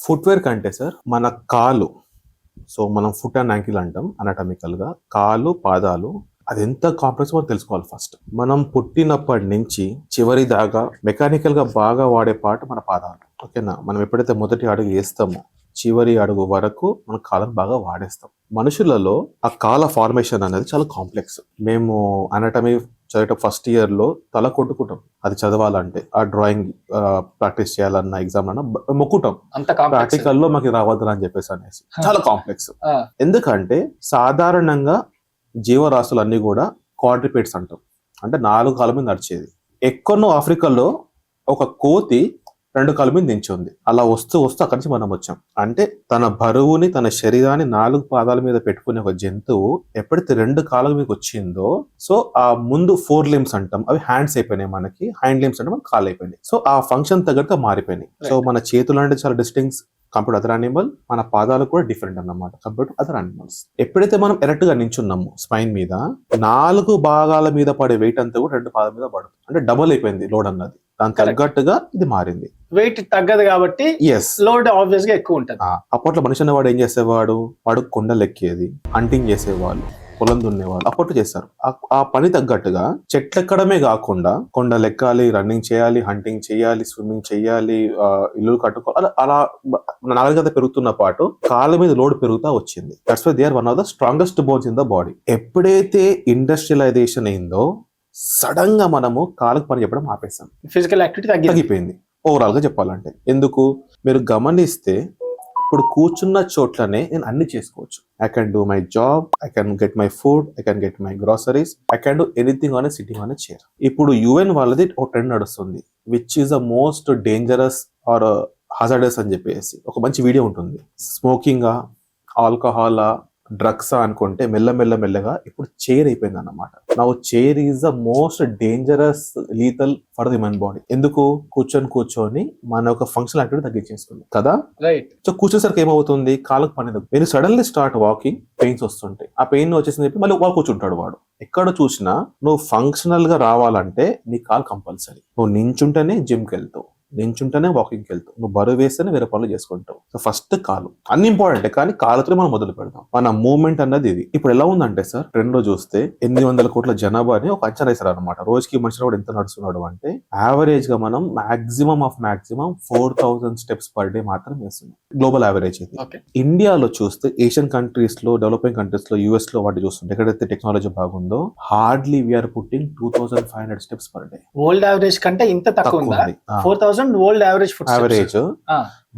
Footwear కంటే sir మన కాలు, సో మనం ఫుట్ అండ్ యాంకిల్ అంటాం అనటామికల్‌గా. కాలు, పాదాలు అదెంత కాంప్లెక్సో మనం తెలుసుకోవాలి ఫస్ట్. మనం పుట్టినప్పటి నుంచి చివరి దాకా మెకానికల్‌గా బాగా వాడే పార్ట్ మన పాదాలు. ఓకేనా? మనం ఎప్పుడైతే మొదటి అడుగు ఏస్తామో, చివరి అడుగు వరకు మన కాళ్ళని బాగా వాడేస్తాం. మనుషులలో ఆ కాళ్ళ ఫార్మేషన్ అనేది చాలా కాంప్లెక్స్. మేము అనటమీ చదివేట ఫస్ట్ ఇయర్‌లో తల కొట్టుకుంటాం. అది చదవాలంటే. ఆ డ్రాయింగ్ ప్రాక్టీస్ చేయాలన్న ఎగ్జామ్‌లన్నా మొక్కుటాం. అంత కాంప్లెక్స్. ప్రాక్టికల్‌లో మాకు రావద్దురా అని చెప్పేసి అనేసి. చాలా కాంప్లెక్స్. ఆ, ఎందుకంటే సాధారణంగా జీవరాశులన్నీ కూడా క్వాడ్రిపేట్స్ అంటాం. అంటే 4 కాళ్ళ మీద నడిచేది. ఎక్కడో ఆఫ్రికాలో ఒక కోతి 2 కాళ్ళ మీద నించుంది. అలా వస్తూ అక్కడి నుంచి మనం వచ్చాం. అంటే తన బరువుని, తన శరీరాన్ని 4 పాదాల మీద పెట్టుకునే ఒక జంతువు ఎప్పుడైతే 2 కాళ్ళ మీదకి వచ్చిందో, సో ఆ ముందు 4 లింబ్స్ అంటాం, అవి హ్యాండ్స్ అయిపోయినాయి మనకి. హ్యాండ్ లింబ్స్ అంటే మనకి కాళ్ళు అయిపోయినాయి. సో ఆ ఫంక్షన్ తగ్గట్టుగా మారిపోయినాయి. సో మన చేతులు అంటే చాలా డిస్టింక్ట్స్ కంపేర్డ్ అదర్ యానిమల్, మన పాదాలు కూడా డిఫరెంట్ అన్నమాట కంపేర్డ్ అదర్ యానిమల్స్. ఎప్పుడైతే మనం ఎరెక్ట్ గా నించున్నాము స్పైన్ మీద, 4 భాగాల మీద పడే వెయిట్ అంతా కూడా 2 పాదాల మీద పడుతుంది. అంటే డబుల్ అయిపోయింది లోడ్ అన్నది. దాని తగ్గట్టుగా ఇది మారింది. వెయిట్ తగ్గదు కాబట్టి ఎస్, లోడ్ ఆబ్వియస్ గా ఎక్కువ ఉంటుంది. అప్పట్లో మనిషి అన్నవాడు ఏం చేసేవాడు? వాడు కొండలు ఎక్కేది, హంటింగ్ చేసేవాళ్ళు, పొలం దున్నేవాళ్ళు అప్పట్లో చేస్తారు. ఆ పని తగ్గట్టుగా చెట్లు ఎక్కడమే కాకుండా కొండలు ఎక్కాలి, రన్నింగ్ చేయాలి, హంటింగ్ చేయాలి, స్విమ్మింగ్ చేయాలి, ఇల్లు కట్టుకోవాలి. అలా నాగరికత పెరుగుతున్న పాటు కాళ్ళ మీద లోడ్ పెరుగుతా వచ్చింది. That's why they are one of the strongest bones in the body. ఎప్పుడైతే ఇండస్ట్రియలైజేషన్ అయిందో సడన్ గా మనము కాళ్ళకు పని చెప్పడం ఆపేసాం. ఫిజికల్ యాక్టివిటీ తగ్గిపోయింది ఓవరాల్ గా చెప్పాలంటే. ఎందుకు మీరు గమనిస్తే ఇప్పుడు కూర్చున్న చోట్లనే నేను అన్ని చేసుకోవచ్చు. I can do my job, I can get my food, I can get my groceries, I can do anything on sitting on chair. ఇప్పుడు యుఎన్ వాళ్ళది ఒక ట్రెండ్ నడుస్తుంది, which is the most dangerous or hazardous అని చెప్పేసి ఒక మంచి video ఉంటుంది. స్మోకింగా, ఆల్కహాలా, drugs అనుకుంటే మెల్లగా ఇప్పుడు చైర్ అయిపోయింది అన్నమాట. Now chair is the most dangerous lethal for the human body. ఎందుకు? కూర్చొని మన యొక్క ఫంక్షనల్ యాక్టివిటీ తగ్గించేస్తుంది కదా. రైట్. సో కూర్చోసరికి ఏమవుతుంది? కాళ్ళకు పని. మీరు సడన్లీ స్టార్ట్ వాకింగ్, పెయిన్స్ వస్తుంటాయి. ఆ పెయిన్ వచ్చేసింది చెప్పి మళ్ళీ వాడు కూర్చుంటాడు. వాడు ఎక్కడ చూసినా నువ్వు ఫంక్షనల్ గా రావాలంటే నీ కాలు కంపల్సరీ. నువ్వు నించుంటేనే జిమ్కి వెళ్తావు, నించుంటేనే వాకింగ్కి వెళ్తావు, నువ్వు బరువు వేస్తేనే వేరే పనులు చేసుకుంటావు. సో ఫస్ట్ కాలు అన్ని ఇంపార్టెంట్, కానీ కాలుతో మనం మొదలు పెడతాం. మన మూవ్మెంట్ అన్నది ఇది. ఇప్పుడు ఎలా ఉందంటే సార్, ట్రెండ్ లో చూస్తే 800 కోట్ల జనాభా అని ఒక అంచనా వేశారు అనమాట. రోజుకి మనిషి కూడా ఎంత నడుస్తున్నాడు అంటే యావరేజ్ గా మనం మాక్సిమం 4000 స్టెప్స్ పర్ డే మాత్రం వేస్తున్నాం. గ్లోబల్ యావరేజ్ ఇది. ఇండియాలో చూస్తే ఏషియన్ కంట్రీస్ లో, డెవలపింగ్ కంట్రీస్ లో, యూఎస్ లో వాటి చూస్తుంటే ఎక్కడైతే టెక్నాలజీ బాగుందో hardly we are putting 2500 steps per day. World average కంటే ఇంత తక్కువ ఉందా? 4000 world average foot average.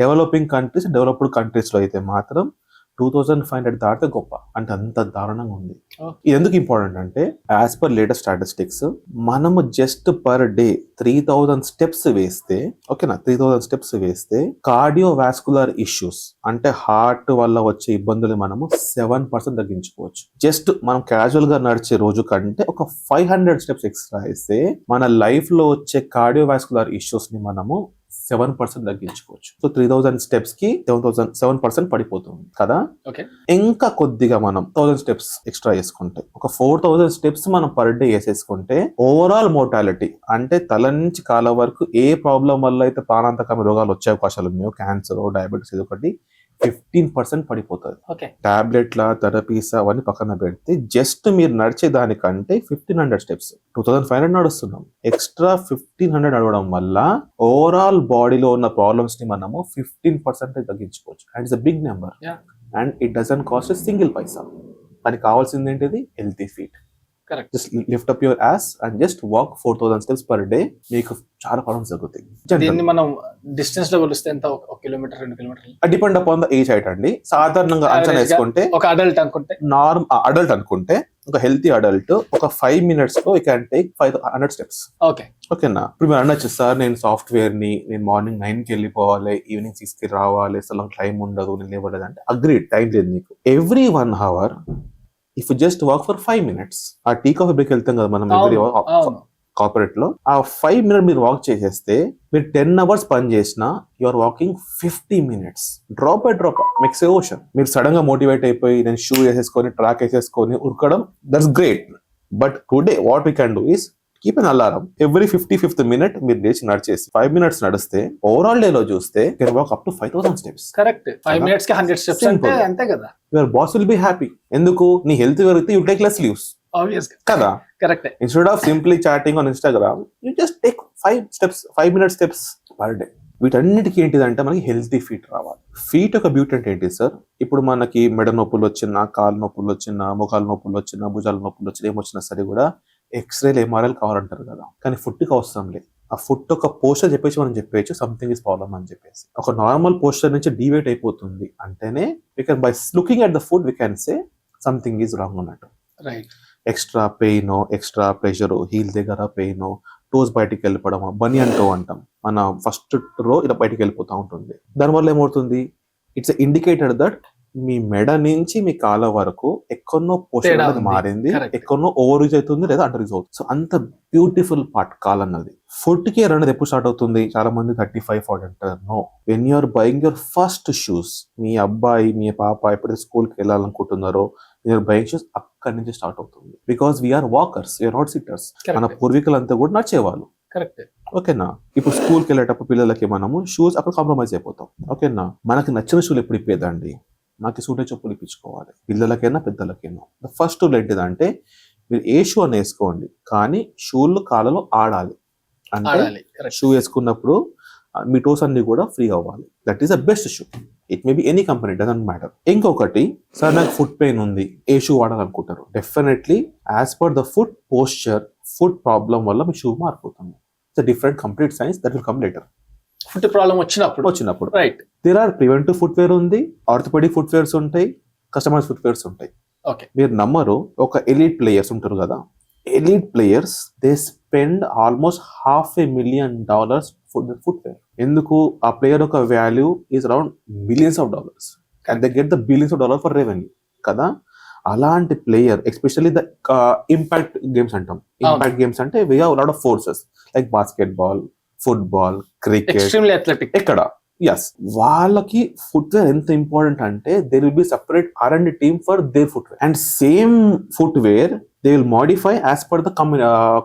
Developing countries, developed countries లో అయితే మాత్రం 2500 దాటితే గొప్ప. అంటే అంత దారుణంగా ఉంది. ఇది ఎందుకు ఇంపార్టెంట్ అంటే, యాజ్ పర్ లేటెస్ట్ స్టాటిస్టిక్స్ మనము జస్ట్ పర్ డే 3000 స్టెప్స్ వేస్తే, ఓకేనా, 3000 స్టెప్స్ వేస్తే కార్డియోవాస్కులర్ ఇష్యూస్ అంటే హార్ట్ వల్ల వచ్చే ఇబ్బందులు మనము 7% తగ్గించుకోవచ్చు. జస్ట్ మనం క్యాజువల్ గా నడిచే రోజు కంటే ఒక 500 స్టెప్స్ ఎక్స్ట్రా వేస్తే మన లైఫ్ లో వచ్చే కార్డియోవాస్కులర్ ఇష్యూస్ ని మనము 7% తగ్గించుకోవచ్చు. సో 3000 స్టెప్స్ కి 7% పడిపోతుంది కదా. ఇంకా కొద్దిగా మనం 1000 స్టెప్స్ ఎక్స్ట్రా వేసుకుంటే, ఒక 4000 స్టెప్స్ మనం పర్ డే వేసేసుకుంటే ఓవరాల్ మోర్టాలిటీ అంటే తల నుంచి కాళ్ళ వరకు ఏ ప్రాబ్లం వల్ల అయితే ప్రాణాంతకమైన రోగాలు వచ్చే అవకాశాలు ఉన్నాయో, క్యాన్సర్, డయాబెటీస్, ఇది ఒకటి 15% పడిపోతుంది. టాబ్లెట్ల, థెరపీస్ అవన్నీ పక్కన పెడితే జస్ట్ మీరు నడిచే దానికంటే 1500 స్టెప్స్, 2500 నడుస్తున్నాం. ఎక్స్ట్రా 1500 నడవడం వల్ల ఓవరాల్ బాడీలో ఉన్న ప్రాబ్లమ్స్ ని మనము 15% తగ్గించుకోవచ్చు. And it's a big number and it doesn't cost single paisa. దానికి కావాల్సింది ఏంటిది? Healthy feet. Just lift up your ass and just walk 4000 steps per day. మీకు చాలా ప్రాబ్లమ్స్ జరుగుతాయి. దీన్ని మనం డిస్టెన్స్ లో కొలిస్తే ఎంత? 1 కిలోమీటర్, 2 కిలోమీటర్లు? Depend upon the age height అండి. సాధారణంగా అంచనా వేసుకుంటే ఒక అడల్ట్ అనుకుంటే, అడల్ట్ అనుకుంటే, ఒక హెల్తీ అడల్ట్ ఒక 5 minutes లో యూ క్యాన్ టేక్ 500 స్టెప్స్. ఓకేనా? ఇప్పుడు మీరు అనొచ్చు, సార్ నేను సాఫ్ట్వేర్ ని, నేను మార్నింగ్ 9కి వెళ్ళిపోవాలి, ఈవినింగ్ 6కి రావాలి, అసలు టైం ఉండదు, నేను లేవలేదు అంటే అగ్రీడ్, టైం లేదు మీకు. Every 1 hour if you just walk for 5 minutes, ఆ టీ కాఫీ బ్రేక్ వెళ్తాం కదా మనం ఎవ్రీ కార్పొరేట్ లో, ఆ 5 minutes మీరు వాక్ చేసేస్తే మీరు 10 hours పని చేసినా you are walking 50 minutes. Drop by drop makes a ocean. మీరు సడన్ గా మోటివేట్ అయిపోయి నేను షూ వేసేసుకొని, ట్రాక్ వేసేసుకొని ఉరకడం, that's great. But today what we can do is keep an alarm every 55th minute మీరు లేచి నడిచేసి 5 minutes నడిస్తే ఓవరాల్ డే లో చూస్తే can walk up to 5,000 steps. Correct 5 minutes కి 100 steps అంటే అంతే కదా. Your boss will be happy. ఎందుకు? నీ హెల్త్ పెరిగితే you take less leaves obvious కదా. Correct. Instead of simply chatting on Instagram you just take 5 minute steps per day. వీటన్నిటికీ ఏంటిదంటే మనకి హెల్తీ ఫీట్ రావాలి. ఫీట్ యొక్క బ్యూటీ అంటే ఏంటి సార్? ఇప్పుడు మనకి మెడ నొప్పులు వచ్చినా, కాలు నొప్పులు వచ్చినా, ముఖాల నొప్పులు వచ్చినా, భుజాల నొప్పులు వచ్చినా, ఏమొచ్చినా సరే కూడా ఎక్స్రేలు ఎంఆర్ఐలు కావాలంటారు కదా. కానీ ఫుడ్కి అవసరం లేదు. ఆ ఫుడ్ ఒక పోస్టర్ చెప్పేసి మనం చెప్పేయచ్చు సంథింగ్ ఇస్ ప్రాబ్లమ్ అని చెప్పేసి. ఒక నార్మల్ పోస్టర్ నుంచి డివేట్ అయిపోతుంది అంటేనే we can by looking at the foot we can say something is wrong అన్నట్టు. Right. Extra pain, extra pressure, heel దగ్గర పెయిన్, టోస్ బయటికి వెళ్ళిపోవడం, బనియన్ టో అంటాం, మన ఫస్ట్ రో ఇలా బయటికి వెళ్ళిపోతూ ఉంటుంది. దానివల్ల ఏమవుతుంది? ఇట్స్ ఇండికేటెడ్ దట్ మీ మెడ నుంచి మీ కాళ్ళ వరకు ఎక్కడో పోస్టర్ అనేది మారింది, ఎక్కడో ఓవర్ యూజ్ అవుతుంది లేదా అండర్ యూజ్ అవుతుంది. సో అంత బ్యూటిఫుల్ పార్ట్ కాల్ అన్నది. ఫుడ్ కేర్ అనేది ఎప్పుడు స్టార్ట్ అవుతుంది? చాలా మంది 35-40 అంటారు. No, when you're buying your first shoes, మీ అబ్బాయి మీ పాప ఎప్పుడైతే స్కూల్కి వెళ్ళాలనుకుంటున్నారో యూఆర్ బయింగ్ షూస్ అక్కడి నుంచి స్టార్ట్ అవుతుంది. Because we are walkers, we are not sitters. మన పూర్వీకులంతా కూడా నడిచేవాళ్ళు. కరెక్ట్. ఓకేనా? ఇప్పుడు స్కూల్కి వెళ్ళేటప్పుడు పిల్లలకి మనము షూస్ అక్కడ కాంప్రమైజ్ అయిపోతాం. ఓకేనా? మనకి నచ్చిన షూలు ఎప్పుడు ఇప్పేదండి? మనకి సూటే చెప్పులు ఇప్పించుకోవాలి, పిల్లలకైనా పెద్దలకైనా. ద ఫస్ట్ రూల్ ఏంటిదంటే మీరు ఏ షూ అని వేసుకోండి, కానీ షూలు కాళ్ళలో ఆడాలి. అంటే షూ వేసుకున్నప్పుడు మీ టోస్ అన్ని కూడా ఫ్రీ అవ్వాలి. That is the best shoe. It may be any company, doesn't matter. ఇంకొకటి, సార్ నాకు ఫుట్ పెయిన్ ఉంది, ఏ షూ వాడాలనుకుంటారు? Definitely as per the foot posture, foot problem వల్ల మీ షూ మారిపోతుంది. It's different complete science that will come later. Foot problem వచ్చినప్పుడు right. There are preventive footwear ఉంది, ఆర్థోపెడిక్ ఫుట్వేర్స్ ఉంటాయి, కస్టమైజ్ ఫుట్వేర్స్ ఉంటాయి. ఓకే. మీరు నమ్మరు, ఒక ఎలీట్ ప్లేయర్స్ ఉంటారు కదా, elite players they spend almost $500,000 footwear. ఎందుకు? ఆ ప్లేయర్ యొక్క value is around $millions and they get the $billions for revenue కదా. అలాంటి player, especially the impact games అంటాం. ఇంపాక్ట్ గేమ్స్ అంటే we have lot of forces like basketball, football, cricket. ఎక్కడ ఎస్, వాళ్ళకి ఫుట్వేర్ ఎంత ఇంపార్టెంట్ అంటే there will be separate R&D team for their footwear. And same footwear they will modify as per the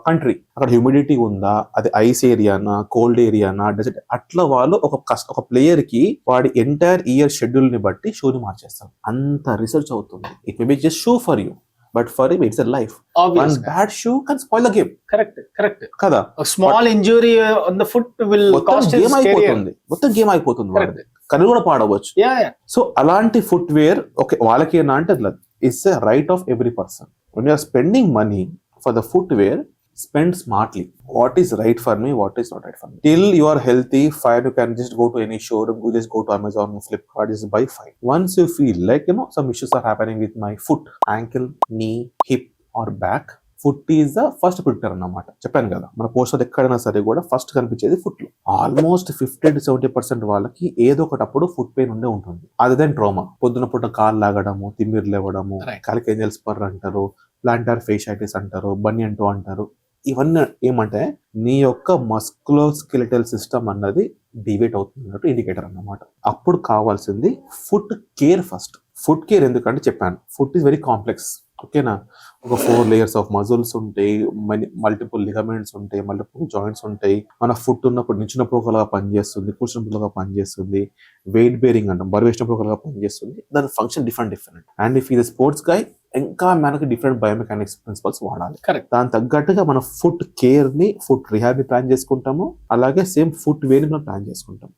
country. అక్కడ humidity ఉందా, అది ice ఏరియానా, cold ఏరియానా, dessert, అట్లా వాళ్ళు ఒక ప్లేయర్ కి వాడి ఎంటైర్ ఇయర్ షెడ్యూల్ ని బట్టి షూని మార్చేస్తారు. అంత రీసెర్చ్ అవుతుంది. It may be just shoe for you, but for him it's a life. One bad shoe can spoil the game. Correct kada. A small injury on the foot will cost his career. మొత్తం game అయిపోతుంది. కళ్ళు కూడా పాడవచ్చు. So అలాంటి footwear okay వాళ్ళకి ఏనా అంటే it's a right of every person. when you are spending money for the footwear, spend smartly. What is right for me, what is not right for me. Till you are healthy, fine, you can just go to any showroom, you just go to Amazon, Flipkart, just buy, fine. Once you feel like some issues are happening with my foot, ankle, knee, hip or back, foot is the first predictor అన్నమాట. చెప్పాను కదా, మన poster ఎక్కడైనా సరే కూడా first కనిపించేది foot లో. Almost 50-70% వాళ్ళకి ఏదో ఒకటప్పుడు ఫుట్ పెయిన్ ఉండే ఉంటుంది. అదే దాని ట్రోమా. పొద్దున పూట కాలు లాగడము, తిమ్మిర్లు లేవడము, కాలికి ఏంజల్ స్పర్ అంటారు, ప్లాంటార్ ఫేషైటిస్ అంటారు, బనియన్ టో అంటారు. ఇవన్నీ ఏమంటే నీ యొక్క మస్కులోస్కెలిటల్ సిస్టమ్ అన్నది డివేట్ అవుతున్నట్టు ఇండికేటర్ అన్నమాట. అప్పుడు కావాల్సింది foot care first. Foot care ఎందుకంటే చెప్పాను, ఫుట్ ఈస్ వెరీ కాంప్లెక్స్. ఓకేనా? ఒక 4 layers ఆఫ్ మజిల్స్ ఉంటాయి, మల్టిపుల్ లిగమెంట్స్ ఉంటాయి, మల్టిపుల్ జాయింట్స్ ఉంటాయి. మన ఫుట్ ఉన్నప్పుడు నిచ్చినప్పుడు ఒకలాగా పనిచేస్తుంది, కూర్చున్నప్పుడు ఒకలాగా పనిచేస్తుంది, వెయిట్ బేరింగ్ అంటాం, బరువు వేసినప్పుడు ఒకలాగా పనిచేస్తుంది. దాని ఫంక్షన్ డిఫరెంట్. అండ్ ఇఫ్ ఈ స్పోర్ట్స్ గై ఇంకా మనకి డిఫరెంట్ బయోమెకానిక్స్ ప్రిన్సిపల్స్ వాడాలి. దాని తగ్గట్టుగా మన ఫుట్ కేర్ ని, ఫుట్ రిహాబ్ ని ప్లాన్ చేసుకుంటాము. అలాగే సేమ్ ఫుట్ వేర్ ని మనం ప్లాన్ చేసుకుంటాం.